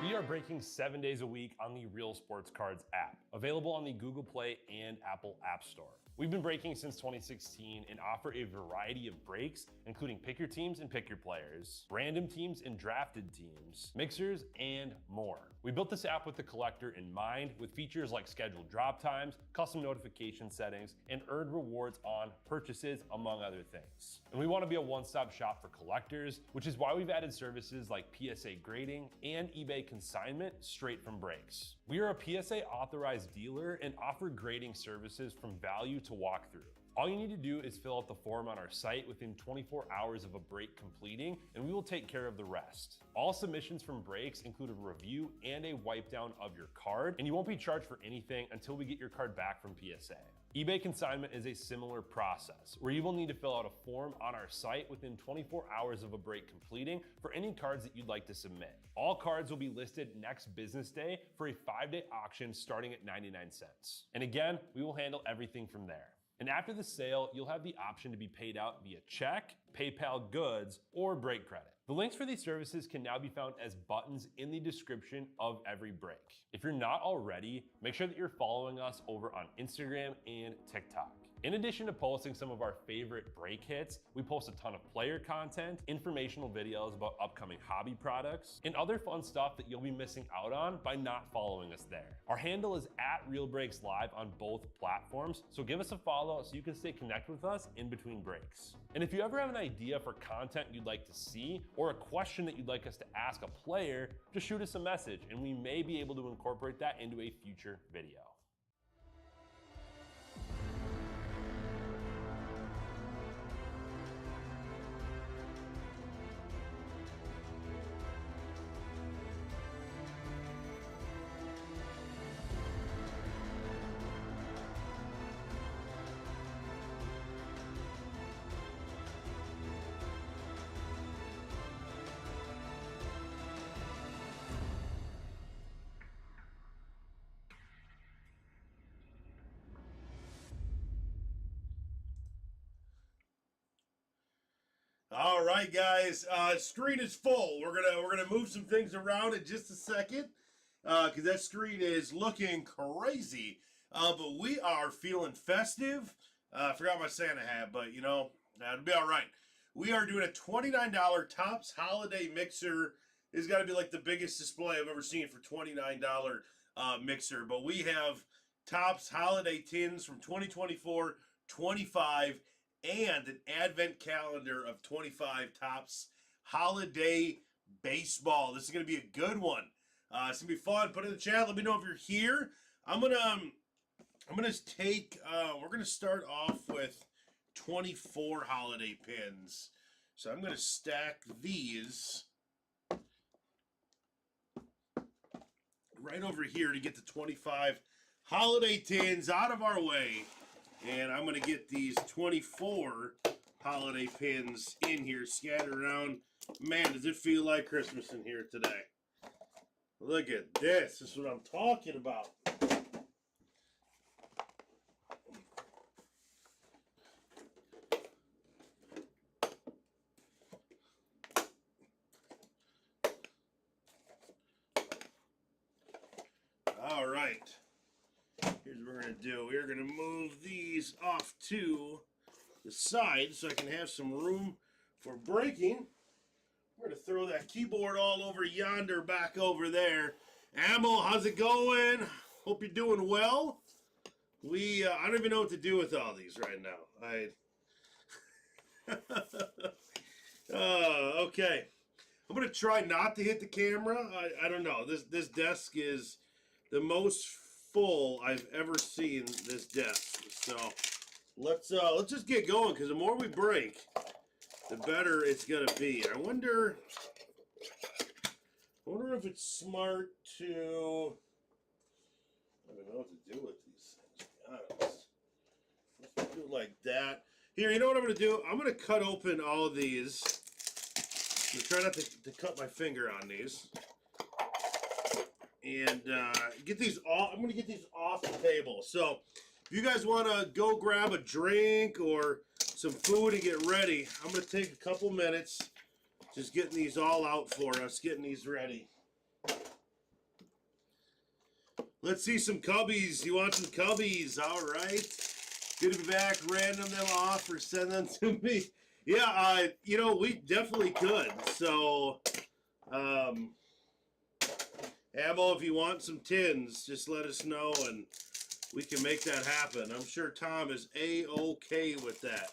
We are breaking 7 days a week on the Real Sports Cards app, available on the Google Play and Apple App Store. We've been breaking since 2016 and offer a variety of breaks, including pick your teams and pick your players, random teams and drafted teams, mixers, and more. We built this app with the collector in mind, with features like scheduled drop times, custom notification settings, and earned rewards on purchases, among other things. And we want to be a one-stop shop for collectors, which is why we've added services like PSA grading and eBay consignment straight from breaks. We are a PSA authorized dealer and offer grading services from value to walk through. All you need to do is fill out the form on our site within 24 hours of a break completing, and we will take care of the rest. All submissions from breaks include a review and a wipe down of your card, and you won't be charged for anything until we get your card back from PSA. eBay consignment is a similar process, where you will need to fill out a form on our site within 24 hours of a break completing for any cards that you'd like to submit. All cards will be listed next business day for a 5-day auction starting at 99 cents. And again, we will handle everything from there. And after the sale, you'll have the option to be paid out via check, PayPal goods, or break credit. The links for these services can now be found as buttons in the description of every break. If you're not already, make sure that you're following us over on Instagram and TikTok. In addition to posting some of our favorite break hits, we post a ton of player content, informational videos about upcoming hobby products, and other fun stuff that you'll be missing out on by not following us there. Our handle is @RealBreaksLive on both platforms, so give us a follow so you can stay connected with us in between breaks. And if you ever have an idea for content you'd like to see, or a question that you'd like us to ask a player, just shoot us a message and we may be able to incorporate that into a future video. All right, guys. Screen is full. We're gonna move some things around in just a second because that screen is looking crazy. But we are feeling festive. I forgot my Santa hat, but you know it'll be all right. We are doing a $29 Topps Holiday Mixer. It's got to be like the biggest display I've ever seen for $29 mixer. But we have Topps Holiday Tins from 2024, 25. And an advent calendar of 25 Topps Holiday Baseball. This is going to be a good one. It's going to be fun. Put it in the chat. Let me know if you're here. I'm going to take, we're going to start off with 24 holiday pins. So I'm going to stack these right over here to get the 25 holiday tins out of our way. And I'm going to get these 24 holiday pins in here, scattered around. Man, does it feel like Christmas in here today. Look at this. This is what I'm talking about. All right. Here's what we're going to do. We're going to move these off to the side so I can have some room for breaking. We're going to throw that keyboard all over yonder, back over there. Ammo, how's it going? Hope you're doing well. I don't even know what to do with all these right now. Okay. I'm going to try not to hit the camera. I don't know. This desk is the most full I've ever seen this desk. So let's just get going, because the more we break, the better it's gonna be. I wonder if it's smart to, I don't know what to do with these things, to be honest. Let's do it like that. Here, you know what I'm gonna do? I'm gonna cut open all of these. I'm gonna try not to cut my finger on these. And get these off. I'm going to get these off the table. So if you guys want to go grab a drink or some food and get ready, I'm going to take a couple minutes just getting these all out for us, getting these ready. Let's see some Cubbies. You want some Cubbies? All right. Good to be back. Random them off or send them to me. Yeah, you know, we definitely could. So, Ammo, if you want some tins, just let us know and we can make that happen. I'm sure Tom is A-OK with that.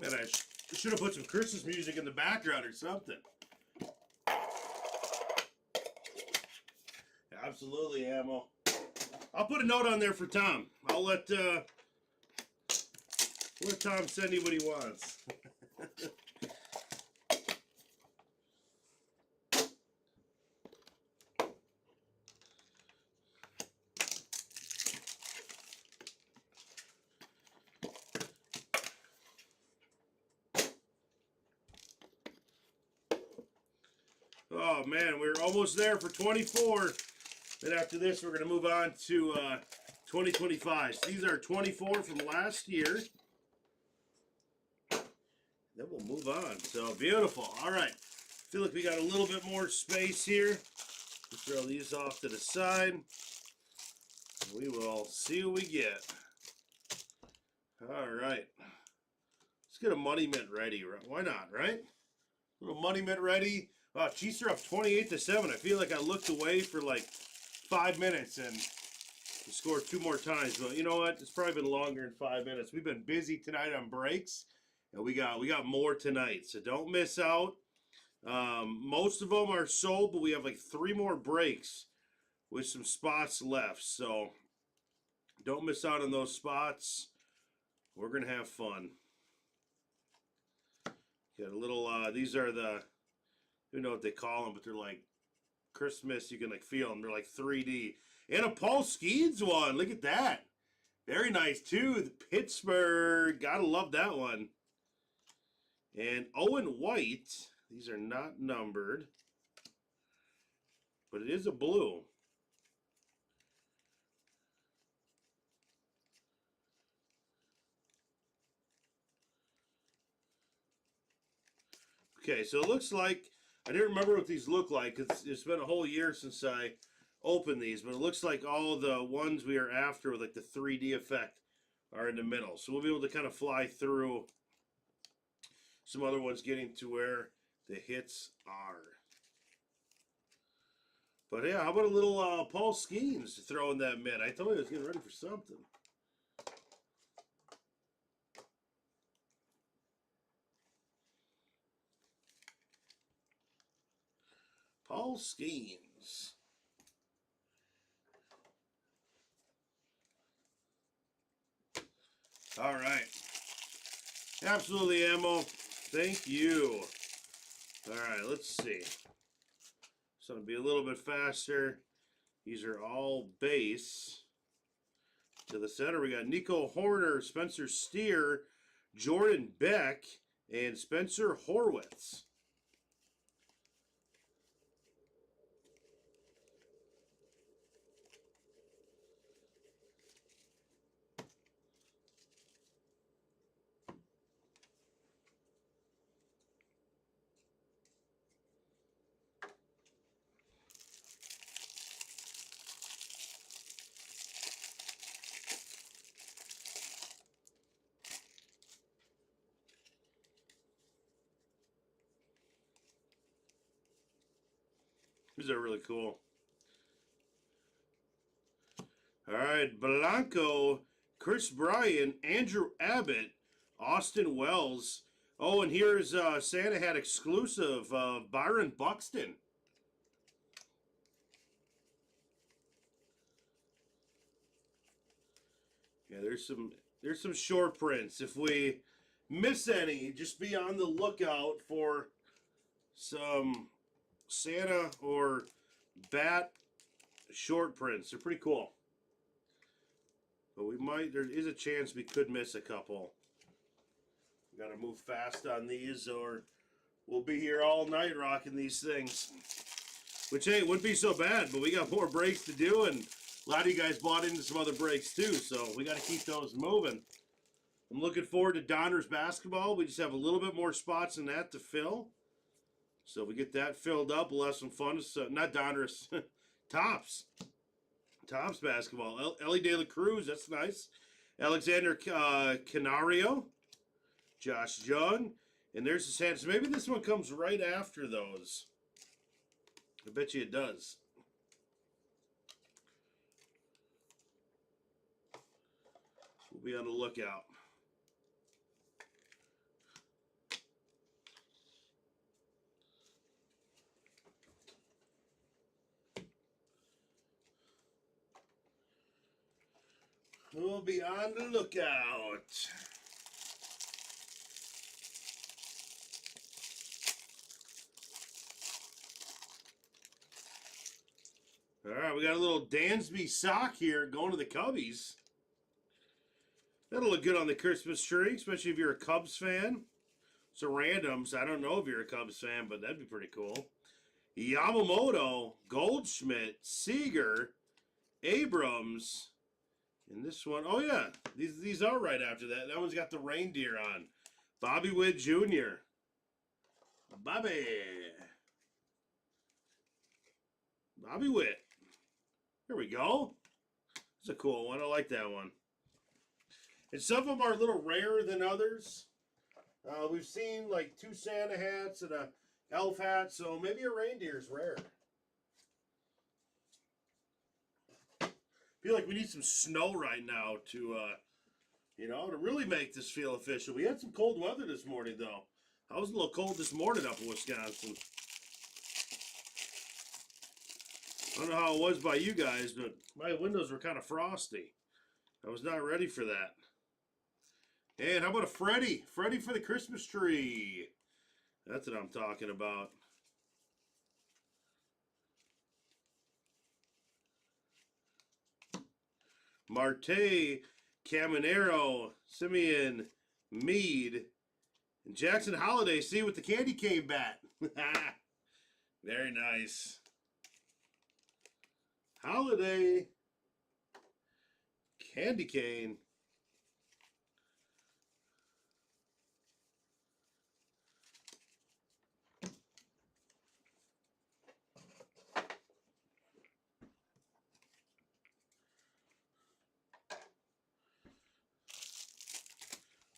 Man, I should have put some Christmas music in the background or something. Absolutely, Ammo. I'll put a note on there for Tom. I'll let Tom send you what he wants. Oh man, we're almost there for 24. Then after this, we're going to move on to 2025. So these are 24 from last year. Then we'll move on. So beautiful. All right. Feel like we got a little bit more space here. We'll throw these off to the side. We will see what we get. All right. Let's get a money mint ready. Why not, right? A little money mint ready. Chiefs are up 28-7. I feel like I looked away for like 5 minutes and scored 2 more times. But you know what? It's probably been longer than 5 minutes. We've been busy tonight on breaks, and we got more tonight. So don't miss out. Most of them are sold, but we have like 3 more breaks with some spots left. So don't miss out on those spots. We're gonna have fun. Got a little. These are the. I don't know what they call them, but they're like Christmas. You can like feel them. They're like 3D. And a Paul Skeens one. Look at that. Very nice too. The Pittsburgh. Gotta love that one. And Owen White. These are not numbered, but it is a blue. Okay, so it looks like, I didn't remember what these look like because it's been a whole year since I opened these, but it looks like all the ones we are after with like the 3D effect are in the middle. So we'll be able to kind of fly through some other ones getting to where the hits are. But yeah, how about a little Paul Skeens to throw in that mid? I told you I was getting ready for something. Paul Skeens. All right. Absolutely, Ammo. Thank you. All right, let's see. So it'll be a little bit faster. These are all base. To the center, we got Nico Horner, Spencer Steer, Jordan Beck, and Spencer Horwitz. These are really cool. All right, Blanco, Chris Bryan, Andrew Abbott, Austin Wells. Oh, and here's Santa Hat exclusive, Byron Buxton. there's some short prints. If we miss any, just be on the lookout for some Santa or Bat short prints. They're pretty cool. But there is a chance we could miss a couple. We gotta move fast on these or we'll be here all night rocking these things. Which, hey, wouldn't be so bad, but we got more breaks to do, and a lot of you guys bought into some other breaks too, so we got to keep those moving. I'm looking forward to Donruss basketball. We just have a little bit more spots in that to fill. So if we get that filled up, we'll have some fun. So, not Donruss, Tops. Tops basketball. Ellie De La Cruz, that's nice. Alexander Canario. Josh Young. And there's the Santos. Maybe this one comes right after those. I bet you it does. We'll be on the lookout. We'll be on the lookout. All right, we got a little Dansby sock here going to the Cubbies. That'll look good on the Christmas tree, especially if you're a Cubs fan. It's a random, so I don't know if you're a Cubs fan, but that'd be pretty cool. Yamamoto, Goldschmidt, Seager, Abrams, and this one, oh yeah, these are right after that. That one's got the reindeer on. Bobby Witt Jr. Bobby Witt. Here we go. It's a cool one. I like that one. And some of them are a little rarer than others. We've seen like 2 Santa hats and a elf hat, so maybe a reindeer is rare. Feel like we need some snow right now to, to really make this feel official. We had some cold weather this morning, though. I was a little cold this morning up in Wisconsin. I don't know how it was by you guys, but my windows were kind of frosty. I was not ready for that. And how about a Freddy? Freddy for the Christmas tree. That's what I'm talking about. Marte, Caminero, Simeon, Mead, and Jackson Holiday. See, with the candy cane bat. Very nice. Holiday. Candy cane.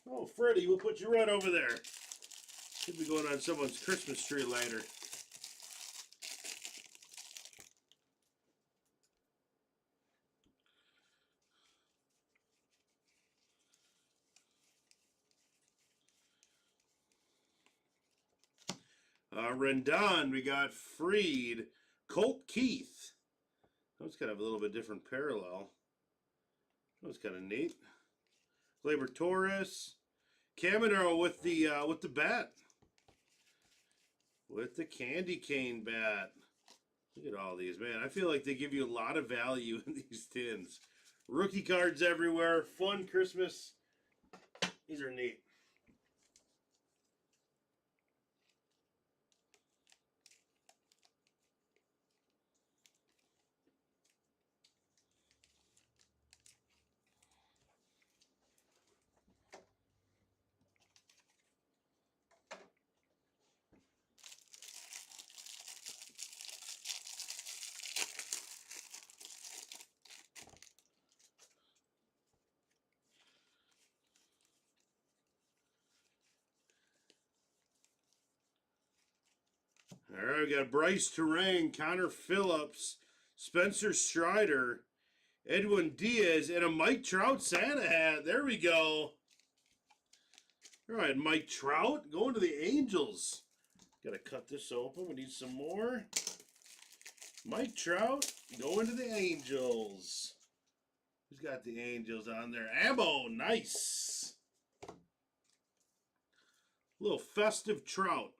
Oh, Freddie, we'll put you right over there. Should be going on someone's Christmas tree later. Rendon, we got Freed, Colt Keith. That was kind of a little bit different parallel. That was kind of neat. Gleyber Torres, Caminero with the bat, with the candy cane bat. Look at all these, man. I feel like they give you a lot of value in these tins. Rookie cards everywhere. Fun Christmas. These are neat. All right, we got Bryce Terang, Connor Phillips, Spencer Strider, Edwin Diaz, and a Mike Trout Santa hat. There we go. All right, Mike Trout going to the Angels. Got to cut this open. We need some more. Mike Trout going to the Angels. Who's got the Angels on there? Ammo, nice. Little festive Trout.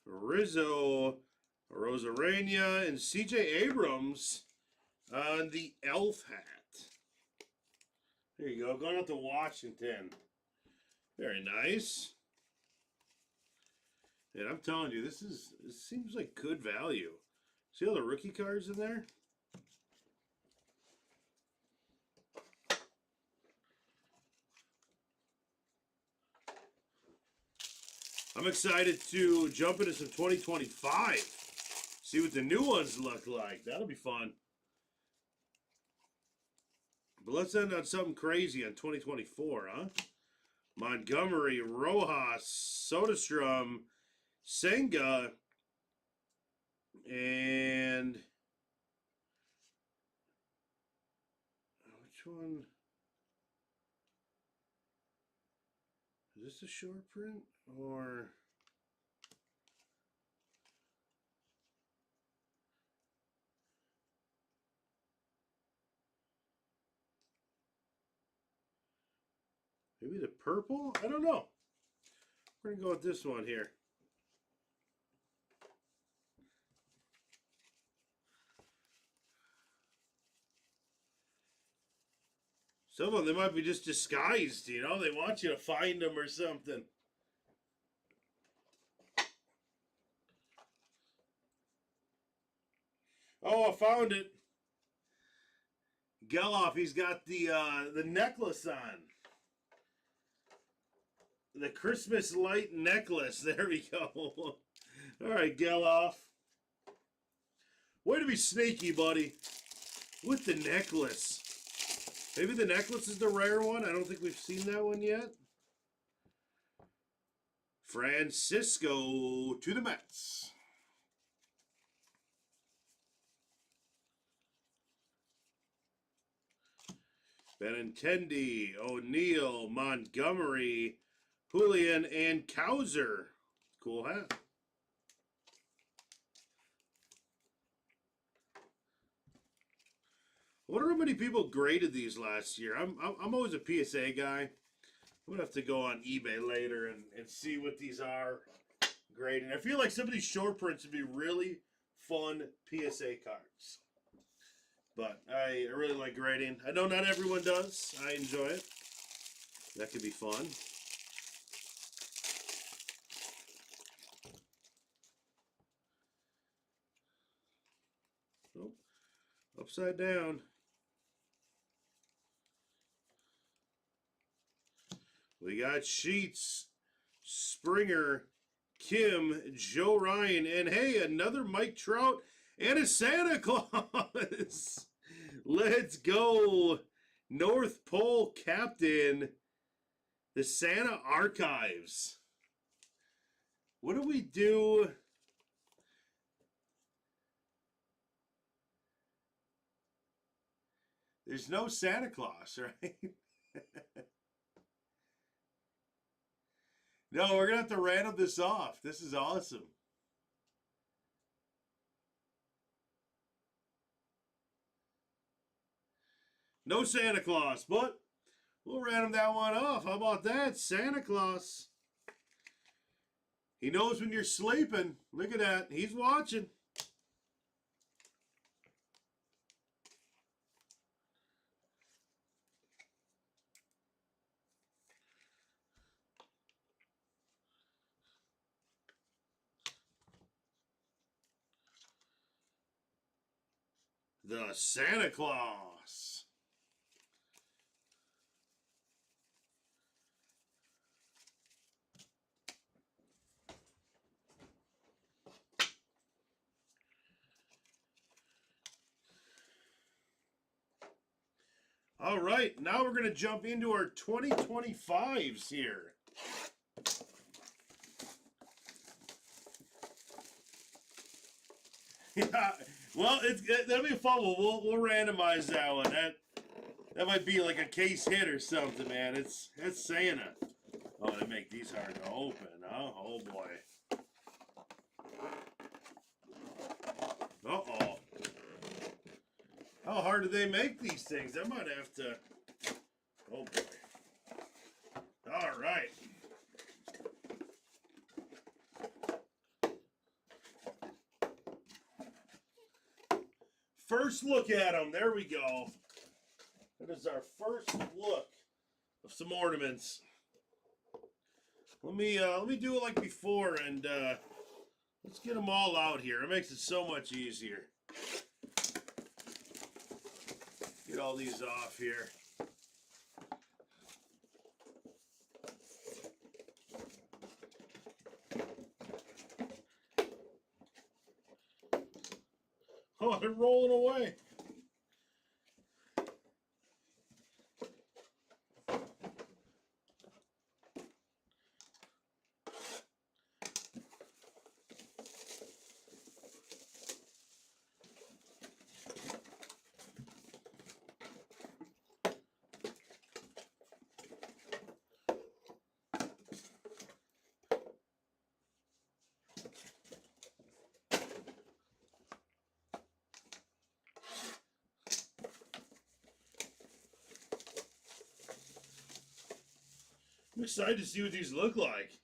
Rizzo, Rosarena, and CJ Abrams on the elf hat. There you go. Going out to Washington. Very nice. And I'm telling you, this seems like good value. See all the rookie cards in there? I'm excited to jump into some 2025. See what the new ones look like. That'll be fun. But let's end on something crazy on 2024, huh? Montgomery, Rojas, Soderstrom, Senga, and which one? Is this a short print or? Maybe the purple? I don't know. We're going to go with this one here. Some of them, they might be just disguised, you know? They want you to find them or something. Oh, I found it. Geloff, he's got the necklace on. The Christmas light necklace. There we go. All right, Geloff. Way to be sneaky, buddy. With the necklace. Maybe the necklace is the rare one. I don't think we've seen that one yet. Francisco to the Mets. Benintendi, O'Neill, Montgomery, Julian, and Cowser. Cool hat. I wonder how many people graded these last year. I'm always a PSA guy. I'm gonna have to go on eBay later and see what these are grading. I feel like some of these short prints would be really fun PSA cards. But I really like grading. I know not everyone does. I enjoy it. That could be fun. Oh, upside down. We got Sheets, Springer, Kim, Joe Ryan, and hey, another Mike Trout and a Santa Claus. Let's go. North Pole Captain, the Santa Archives. What do we do? There's no Santa Claus, right? No, we're going to have to random this off. This is awesome. No Santa Claus, but we'll random that one off. How about that? Santa Claus. He knows when you're sleeping. Look at that. He's watching. The Santa Claus. All right, now we're going to jump into our 2025s here. Yeah, well, that'll be fun. We'll randomize that one. That might be like a case hit or something, man. It's Santa. Oh, they make these hard to open, huh? Oh boy. Uh-oh. How hard do they make these things? I might have to... Oh boy. All right. First look at them. There we go. That is our first look of some ornaments. Let me do it like before, and let's get them all out here. It makes it so much easier. Get all these off here. Oh, they're rolling away. I'm excited to see what these look like.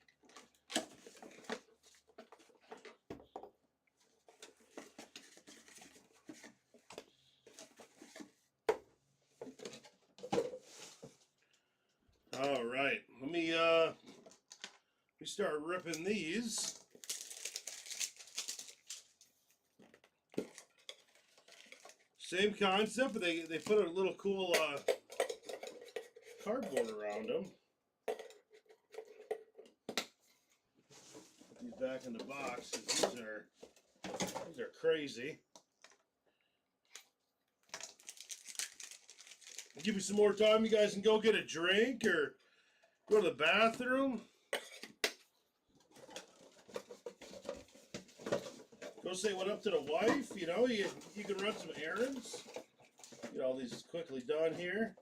All right, let me start ripping these. Same concept, but they put a little cool cardboard around them. Put these back in the box, 'cause these are crazy. Give me some more time. You guys can go get a drink or go to the bathroom. Go say what up to the wife. You know, you can run some errands. Get all these quickly done here.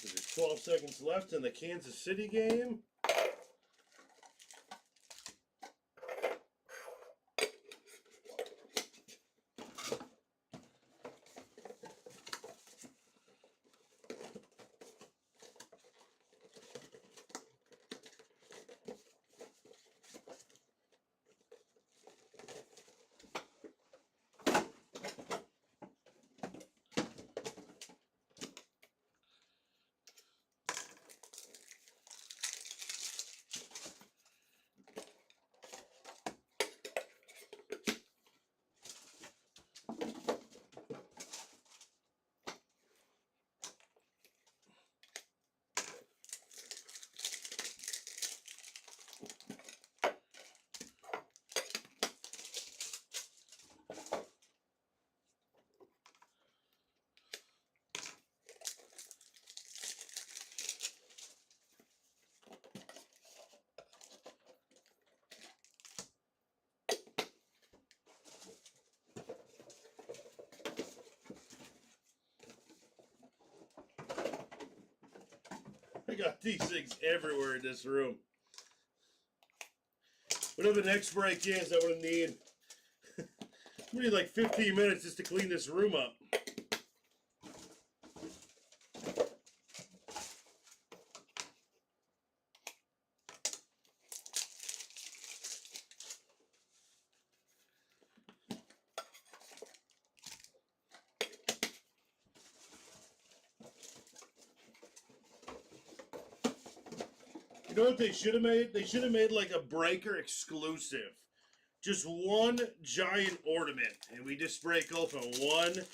There's 12 seconds left in the Kansas City game. I got these things everywhere in this room. Whatever the next break is, I'm going to need. We need like 15 minutes just to clean this room up. You know what they should have made? They should have made like a breaker exclusive. Just one giant ornament. And we just break open one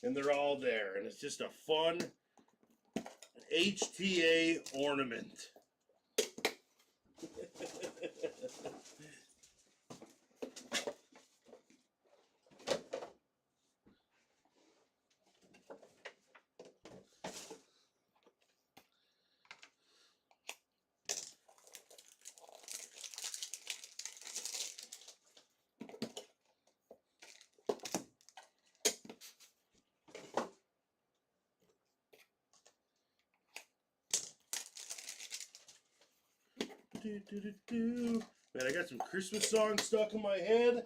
and they're all there. And it's just a fun HTA ornament. Man, I got some Christmas songs stuck in my head.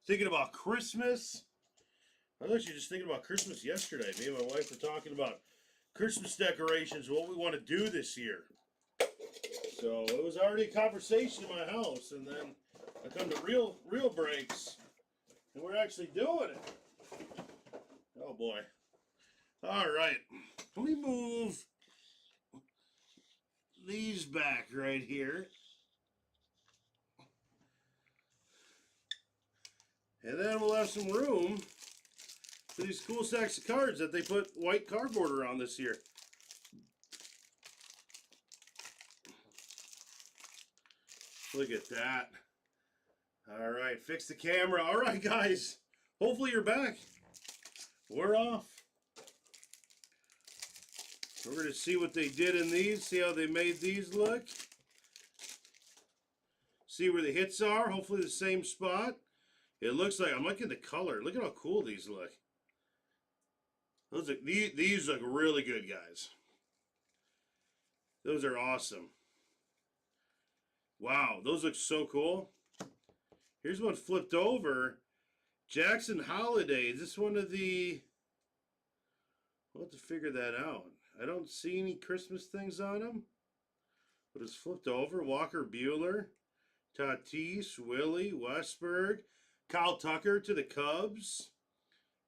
Thinking about Christmas. I was actually just thinking about Christmas yesterday. Me and my wife were talking about Christmas decorations, what we want to do this year. So it was already a conversation in my house, and then I come to real breaks, and we're actually doing it. Oh boy. All right. Let me move these back right here. And then we'll have some room for these cool stacks of cards that they put white cardboard around this year. Look at that. All right, fix the camera. All right, guys. Hopefully you're back. We're off. We're going to see what they did in these, see how they made these look. See where the hits are, hopefully the same spot. It looks like, I'm liking the color. Look at how cool these look. These look really good, guys. Those are awesome. Wow, those look so cool. Here's one flipped over. Jackson Holiday. Is this one of the... We'll have to figure that out. I don't see any Christmas things on them. But it's flipped over. Walker Buehler. Tatis, Willie, Westberg. Kyle Tucker to the Cubs.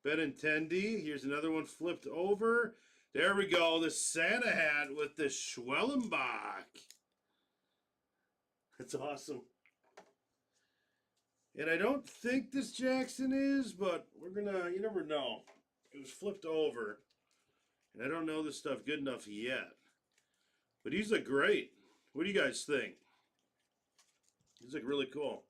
Benintendi. Here's another one flipped over. There we go. The Santa hat with the Schwellenbach. That's awesome. And I don't think this Jackson is, but we're gonna, you never know. It was flipped over. And I don't know this stuff good enough yet. But these look great. What do you guys think? These look really cool.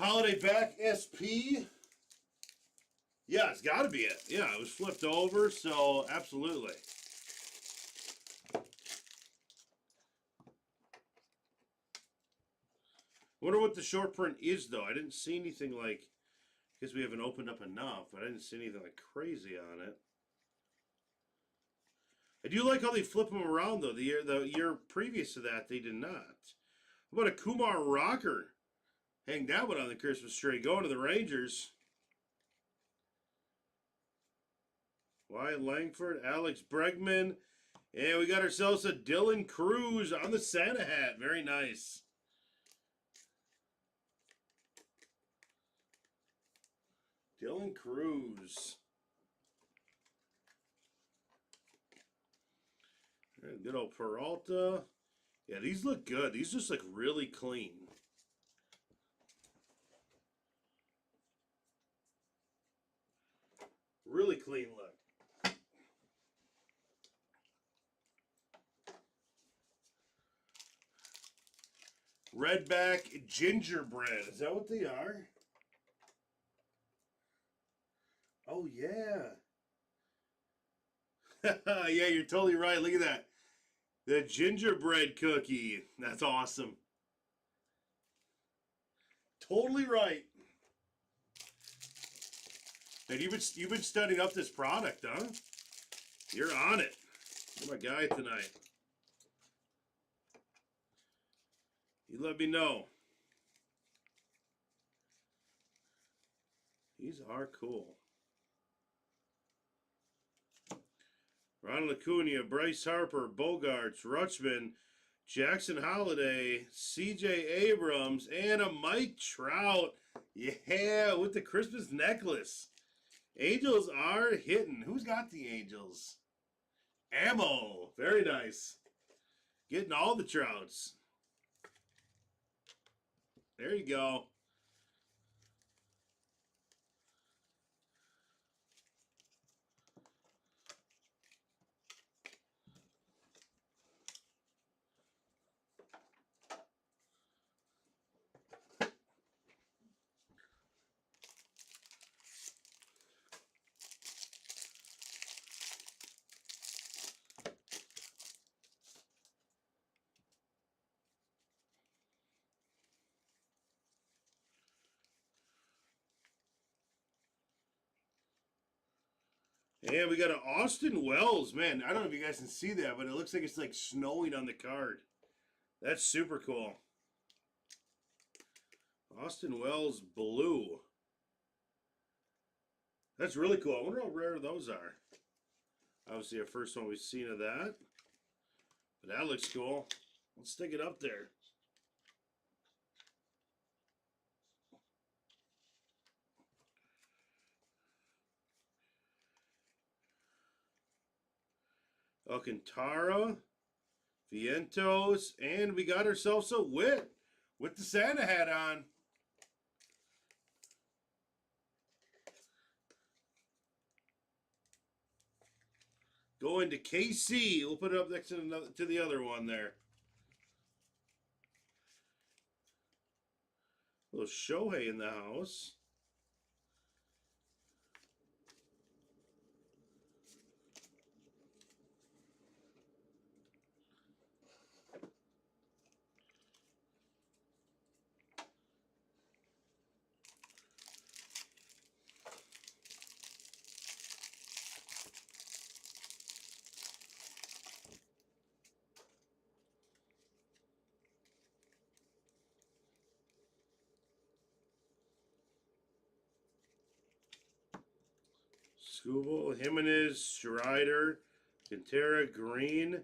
Holiday back SP. Yeah, it's got to be it. Yeah, it was flipped over, so absolutely. Wonder what the short print is, though. I didn't see anything like, because we haven't opened up enough, but I didn't see anything like crazy on it. I do like how they flip them around, though. The year previous to that, they did not. How about a Kumar Rocker? Hang that one on the Christmas tree. Going to the Rangers. Wyatt Langford, Alex Bregman. And we got ourselves a Dylan Cruz on the Santa hat. Very nice. Dylan Cruz. Good old Peralta. Yeah, these look good. These just look really clean. Really clean look. Redback gingerbread. Is that what they are? Oh, yeah. Yeah, you're totally right. Look at that. The gingerbread cookie. That's awesome. Totally right. And you've been studying up this product, huh? You're on it. You're my guy tonight. You let me know. These are cool. Ronald Acuna, Bryce Harper, Bogarts, Rutschman, Jackson Holiday, C.J. Abrams, and a Mike Trout. Yeah, with the Christmas necklace. Angels are hitting. Who's got the Angels? Ammo. Very nice. Getting all the Trouts. There you go. And we got an Austin Wells. Man, I don't know if you guys can see that, but it looks like it's like snowing on the card. That's super cool. Austin Wells blue. That's really cool. I wonder how rare those are. Obviously, our first one we've seen of that. But that looks cool. Let's stick it up there. Alcantara, Vientos, and we got ourselves a Witt with the Santa hat on. Going to KC. We'll put it up next to the other one there. A little Shohei in the house. Skubal, Jimenez, Strider, Quintera, Green,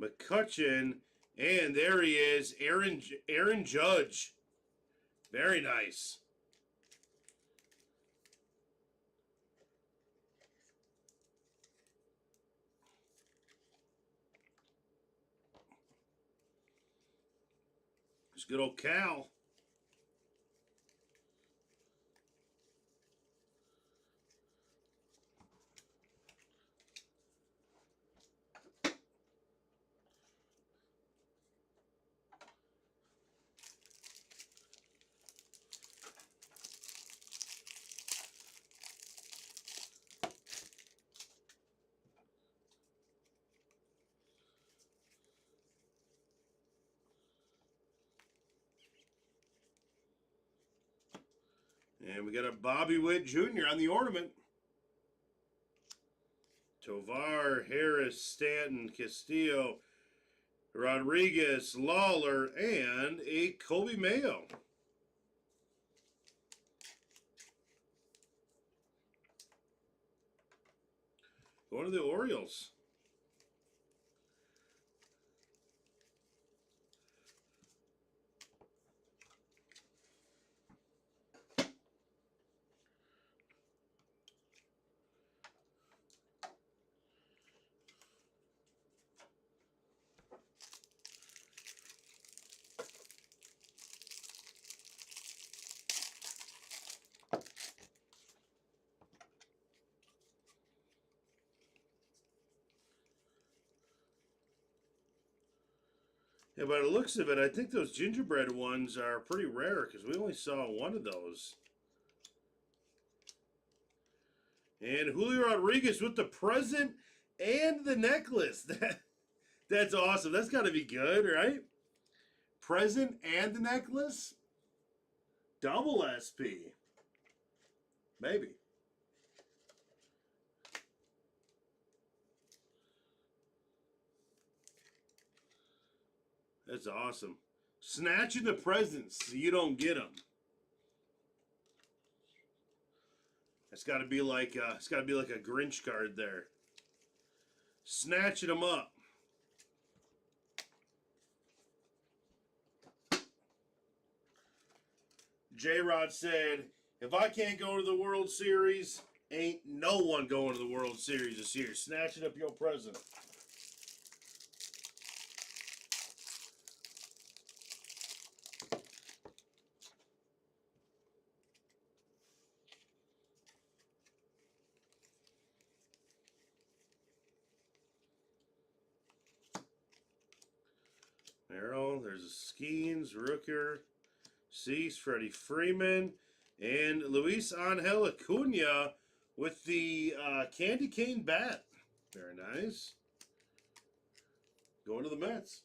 McCutchen, and there he is, Aaron Judge. Very nice. It's good old Cal. And we got a Bobby Witt Jr. on the ornament. Tovar, Harris, Stanton, Castillo, Rodriguez, Lawler, and a Kobe Mayo. Going to the Orioles. Yeah, by the looks of it, I think those gingerbread ones are pretty rare because we only saw one of those. And Julio Rodriguez with the present and the necklace. That's awesome. That's got to be good, right? Present and the necklace? Double SP. Maybe. That's awesome. Snatching the presents so you don't get them. It's got to be like a Grinch card there. Snatching them up. J-Rod said, if I can't go to the World Series, ain't no one going to the World Series this year. Snatching up your present. Merrill, there's a Skeens, Rooker, Cease, Freddie Freeman, and Luis Angel Acuna with the candy cane bat. Very nice. Going to the Mets.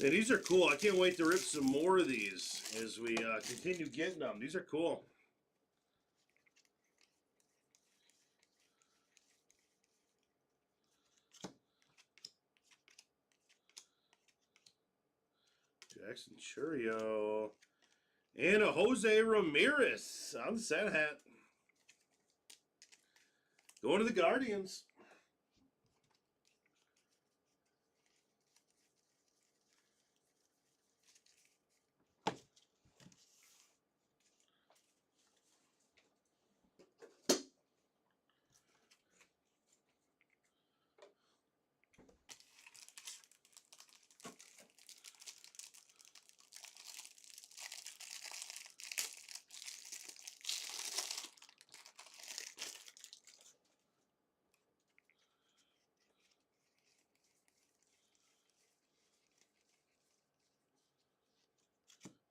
And these are cool. I can't wait to rip some more of these as we continue getting them. These are cool. Jackson Churio. And a Jose Ramirez on the Santa hat. Going to the Guardians.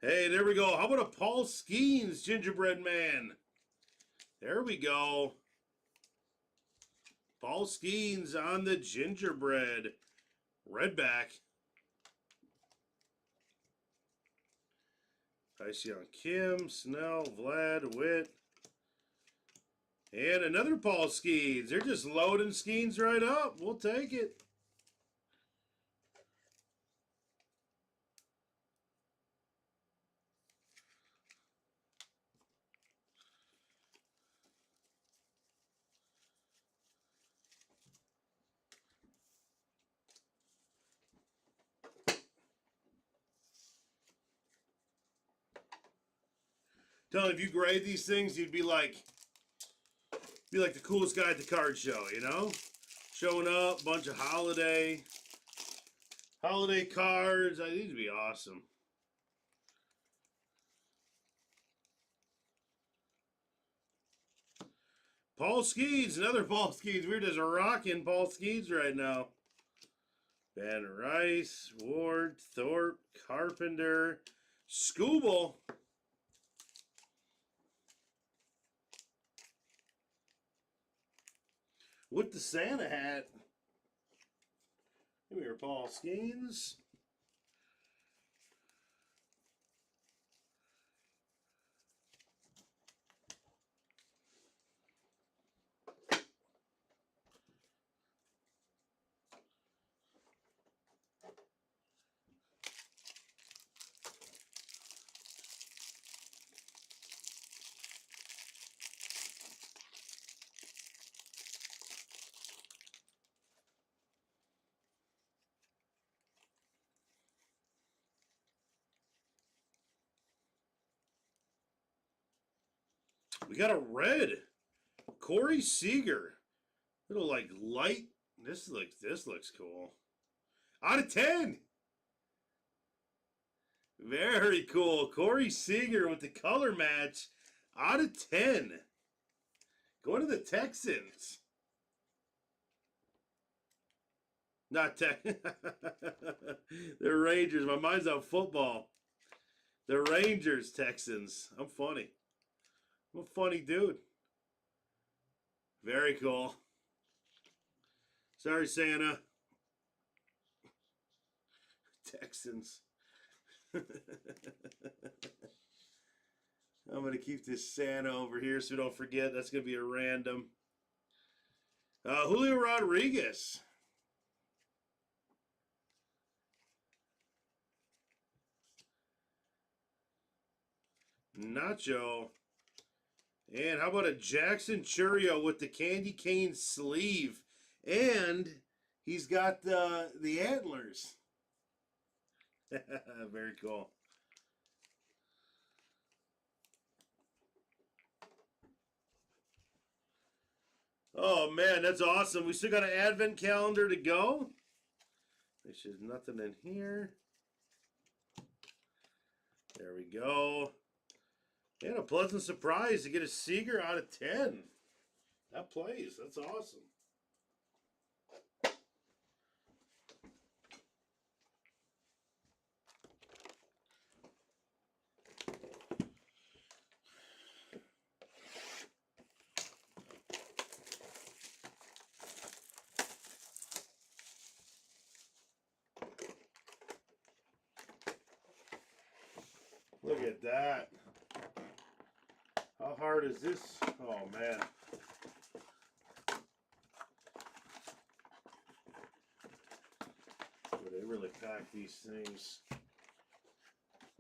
Hey, there we go. How about a Paul Skeens Gingerbread Man? There we go. Paul Skeens on the gingerbread. Redback. Tyseon Kim, Snell, Vlad, Witt. And another Paul Skeens. They're just loading Skeens right up. We'll take it. Tell if you grade these things, you'd be like the coolest guy at the card show, you know? Showing up, bunch of holiday cards. These would be awesome. Paul Skeens, another Paul Skeens. We're just rocking Paul Skeens right now. Van Rice, Ward, Thorpe, Carpenter, Scooble. With the Santa hat. Here we are, Paul Skeens. We got a red. Corey Seager. Little like light. This looks cool. Out of 10. Very cool. Corey Seager with the color match. Out of 10. Going to the Texans. Not Tech. The Rangers. My mind's on football. The Rangers, Texans. I'm funny. I'm a funny dude. Very cool. Sorry, Santa. Texans. I'm going to keep this Santa over here so we don't forget. That's going to be a random. Julio Rodriguez. Nacho. And how about a Jackson Churio with the candy cane sleeve? And he's got the antlers. Very cool. Oh, man, that's awesome. We still got an advent calendar to go. There's nothing in here. There we go. And a pleasant surprise to get a Seager out of 10. That plays. That's awesome. Look at that. How hard is this? Oh, man. Boy, they really pack these things.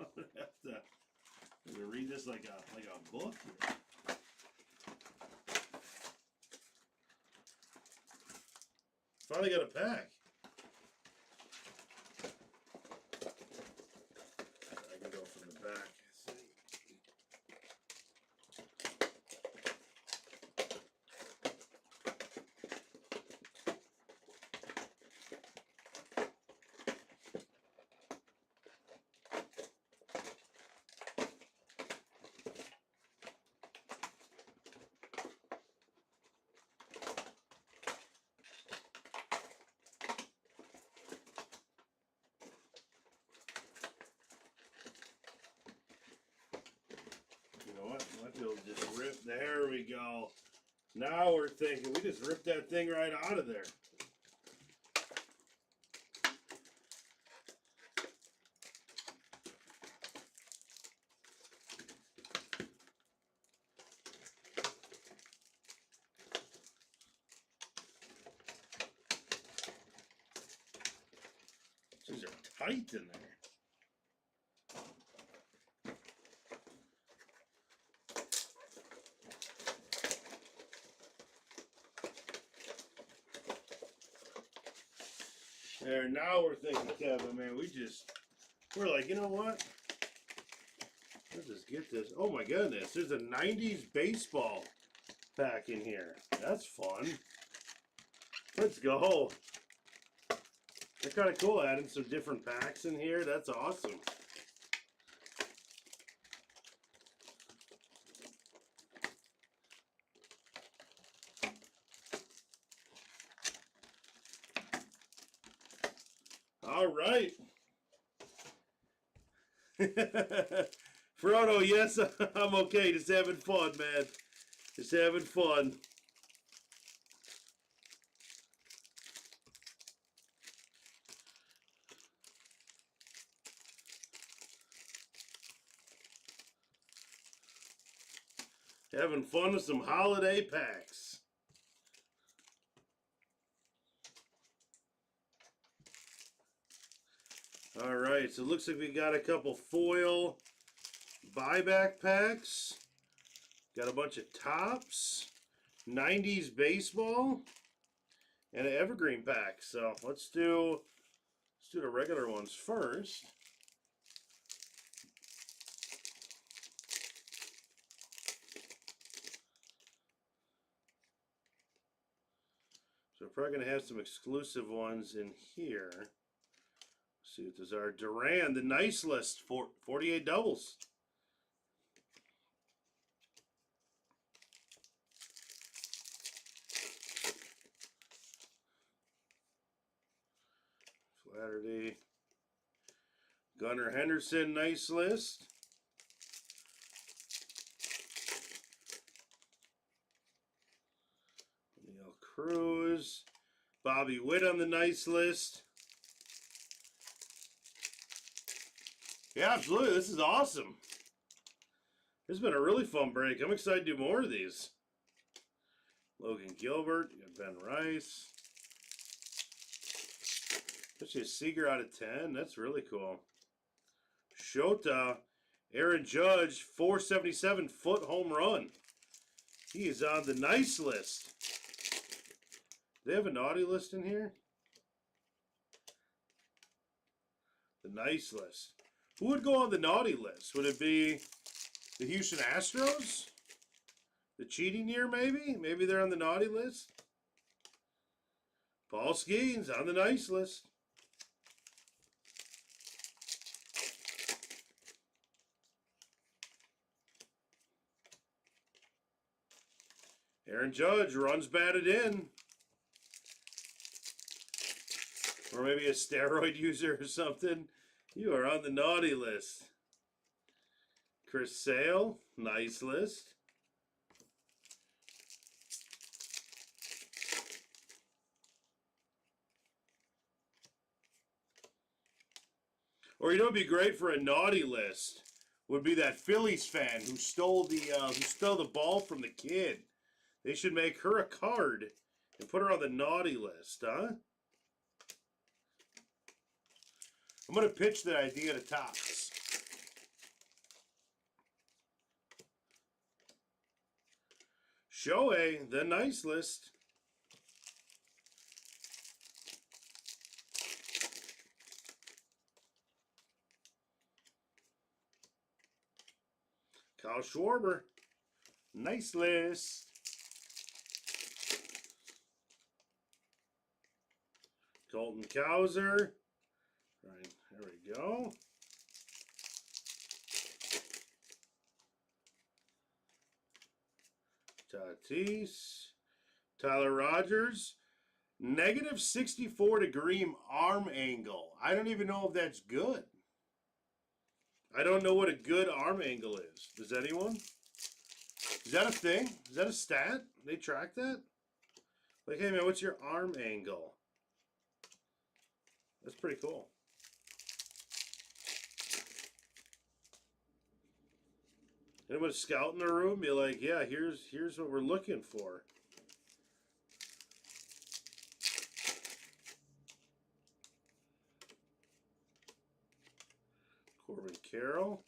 I'm gonna have to read this like a book here. Finally got a pack. I can go from the back. Just rip. There we go. Now we're thinking. We just ripped that thing right out of there. These are tight in there. There, now we're thinking, Kevin, man, we're like, you know what? Let's just get this. Oh my goodness, there's a 90s baseball pack in here. That's fun. Let's go. They're kind of cool, adding some different packs in here. That's awesome. All right. Frodo, yes, I'm okay. Just having fun, man. Just having fun. Having fun with some holiday packs. All right, so it looks like we got a couple foil buyback packs. Got a bunch of tops, 90s baseball, and an evergreen pack. So let's do the regular ones first. So we're probably gonna have some exclusive ones in here. Let's see what those are. Duran, the nice list, 48 doubles. Flaherty. Gunnar Henderson, nice list. Neil Cruz. Bobby Witt on the nice list. Yeah, absolutely. This is awesome. This has been a really fun break. I'm excited to do more of these. Logan Gilbert. You got Ben Rice. Actually a Seager out of 10. That's really cool. Shota. Aaron Judge. 477 foot home run. He is on the nice list. Do they have a naughty list in here? The nice list. Who would go on the naughty list? Would it be the Houston Astros? The cheating year, maybe? Maybe they're on the naughty list. Paul Skeens on the nice list. Aaron Judge, runs batted in. Or maybe a steroid user or something. You are on the naughty list. Chris Sale, nice list. Or you know, it'd be great for a naughty list. would be that Phillies fan who stole the ball from the kid. They should make her a card and put her on the naughty list, huh? I'm going to pitch the idea to Topps. Shohei, the nice list. Kyle Schwarber, nice list. Colton Cowser. Right, there we go. Tatis. Tyler Rogers. Negative 64-degree arm angle. I don't even know if that's good. I don't know what a good arm angle is. Does anyone? Is that a thing? Is that a stat? They track that? Like, hey man, what's your arm angle? That's pretty cool. Anyone scout in the room? Be like, yeah, here's what we're looking for. Corbin Carroll.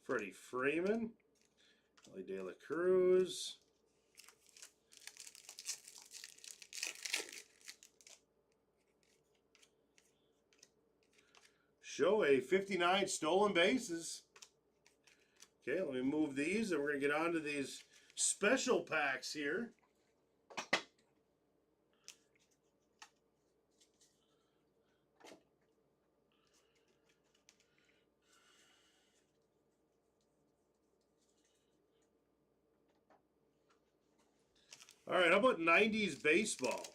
Freddie Freeman. Ellie De La Cruz. Shohei, 59 stolen bases. Okay, let me move these, and we're going to get on to these special packs here. All right, how about 90s baseball?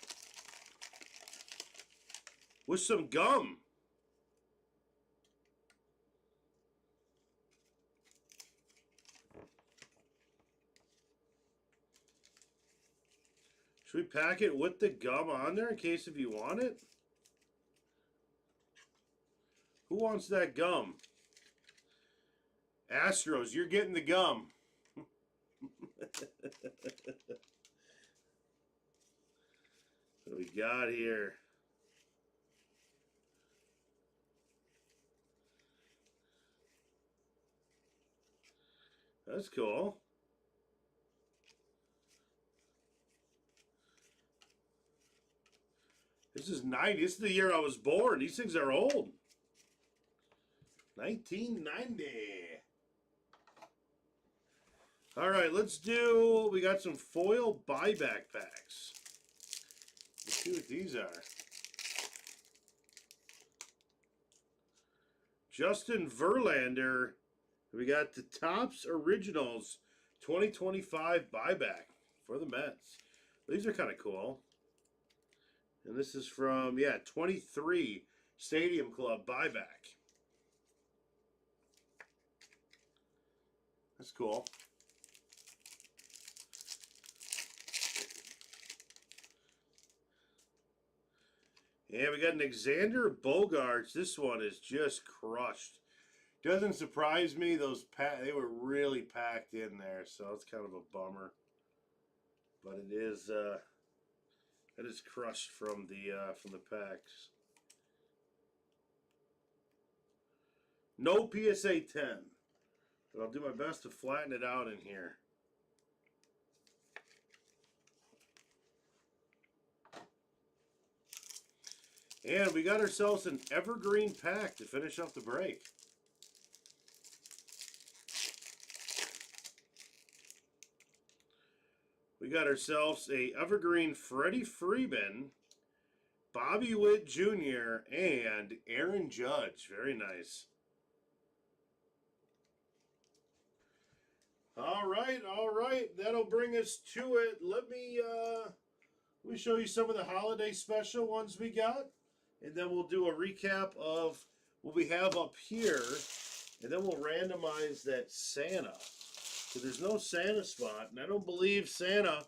With some gum. Should we pack it with the gum on there in case if you want it? Who wants that gum? Astros, you're getting the gum. What do we got here? That's cool. This is 90. This is the year I was born. These things are old. 1990. All right, let's do, we got some foil buyback packs. Let's see what these are. Justin Verlander. We got the Topps Originals 2025 buyback for the Mets. These are kind of cool. And this is from, yeah, 23 Stadium Club buyback. That's cool. And we got an Alexander Bogaerts. This one is just crushed. Doesn't surprise me. They were really packed in there, so it's kind of a bummer. But it is crushed from the packs. No PSA 10, but I'll do my best to flatten it out in here. And we got ourselves an evergreen pack to finish up the break. We got ourselves a evergreen Freddie Freeman, Bobby Witt Jr., and Aaron Judge. Very nice. All right. That'll bring us to it. Let me show you some of the holiday special ones we got, and then we'll do a recap of what we have up here, and then we'll randomize that Santa. So there's no Santa spot, and I don't believe Santa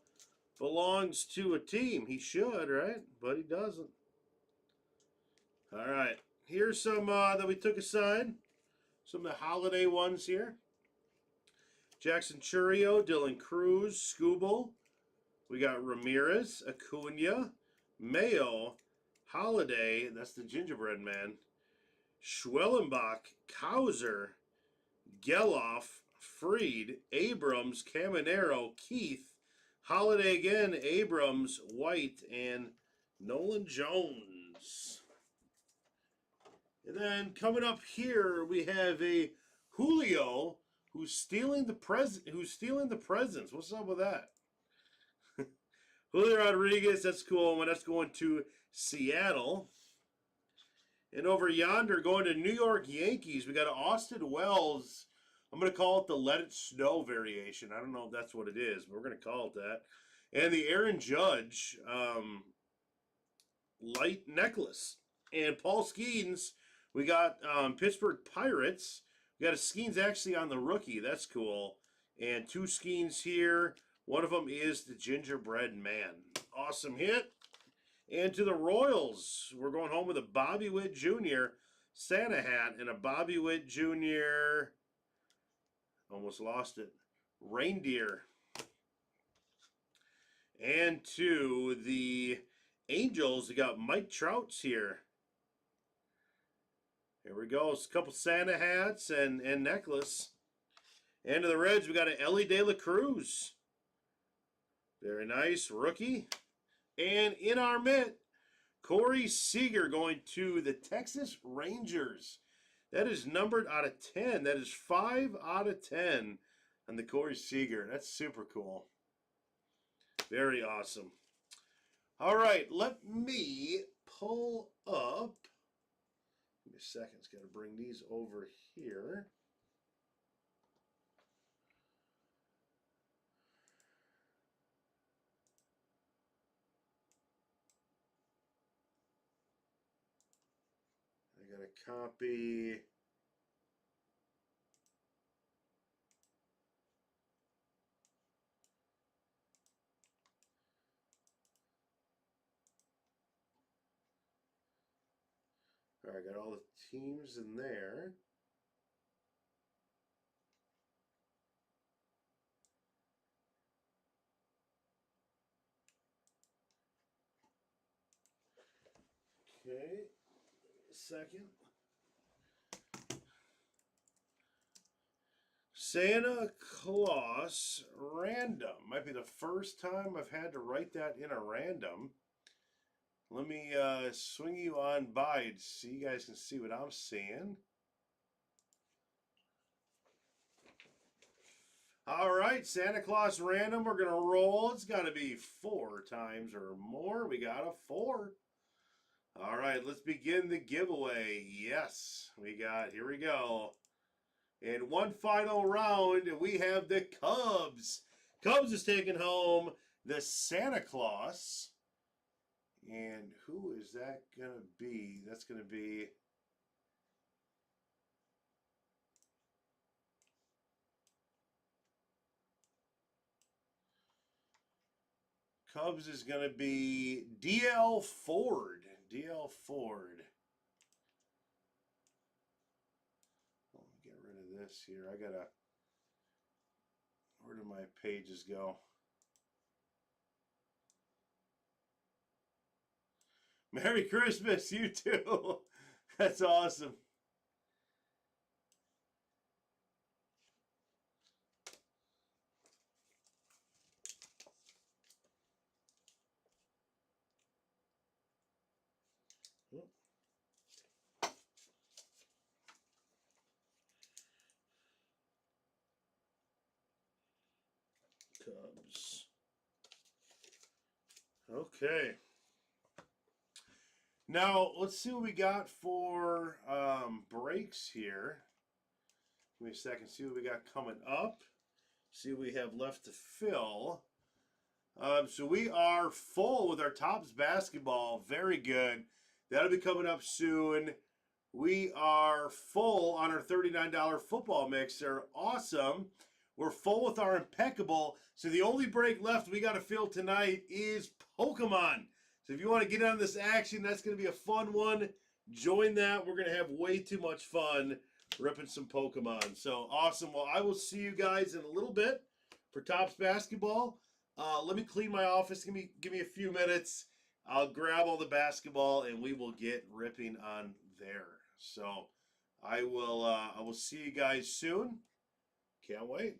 belongs to a team. He should, right? But he doesn't. All right. Here's some that we took aside. Some of the holiday ones here. Jackson Churio, Dylan Cruz, Scooble. We got Ramirez, Acuna, Mayo, Holiday. That's the gingerbread man. Schwellenbach, Kauser, Geloff, Freed, Abrams, Caminero, Keith, Holiday again, Abrams, White, and Nolan Jones. And then coming up here, we have a Julio who's stealing the presents. What's up with that? Julio Rodriguez, that's cool. That's going to Seattle. And over yonder, going to New York Yankees, we got Austin Wells. I'm going to call it the Let It Snow variation. I don't know if that's what it is, but we're going to call it that. And the Aaron Judge light necklace. And Paul Skeens, we got Pittsburgh Pirates. We got a Skeens actually on the rookie. That's cool. And 2 Skeens here. One of them is the Gingerbread Man. Awesome hit. And to the Royals, we're going home with a Bobby Witt Jr. Santa hat and a Bobby Witt Jr. Almost lost it. Reindeer. And to the Angels, we got Mike Trouts here. Here we go. It's a couple Santa hats and necklace. And to the Reds, we got an Ellie De La Cruz. Very nice. Rookie. And in our mint, Corey Seager going to the Texas Rangers. That is numbered out of 10. That is 5 out of 10 on the Corey Seager. That's super cool. Very awesome. All right, let me pull up. Give me a second. It's got to bring these over here. I got a copy. All right, got all the teams in there. Okay, second. Santa Claus random. Might be the first time I've had to write that in a random. Let me swing you on by so you guys can see what I'm seeing. All right, Santa Claus random. We're going to roll. It's got to be 4 times or more. We got a 4. All right, let's begin the giveaway. Yes, we got, here we go. And one final round, and we have the Cubs. Cubs is taking home the Santa Claus. And who is that going to be? That's going to be Cubs is going to be DL Ford. DL Ford. Let me get rid of this here. I got to, where do my pages go? Merry Christmas, you too. That's awesome. Cubs. Okay. Now, let's see what we got for breaks here. Give me a second, see what we got coming up. See what we have left to fill. So we are full with our Topps basketball. Very good. That'll be coming up soon. We are full on our $39 football mixer. Awesome. We're full with our impeccable. So the only break left we got to fill tonight is Pokemon. So if you want to get on this action, that's going to be a fun one. Join that. We're going to have way too much fun ripping some Pokemon. So awesome. Well, I will see you guys in a little bit for Tops Basketball. Let me clean my office. Give me a few minutes. I'll grab all the basketball and we will get ripping on there. So I will see you guys soon. Can't wait.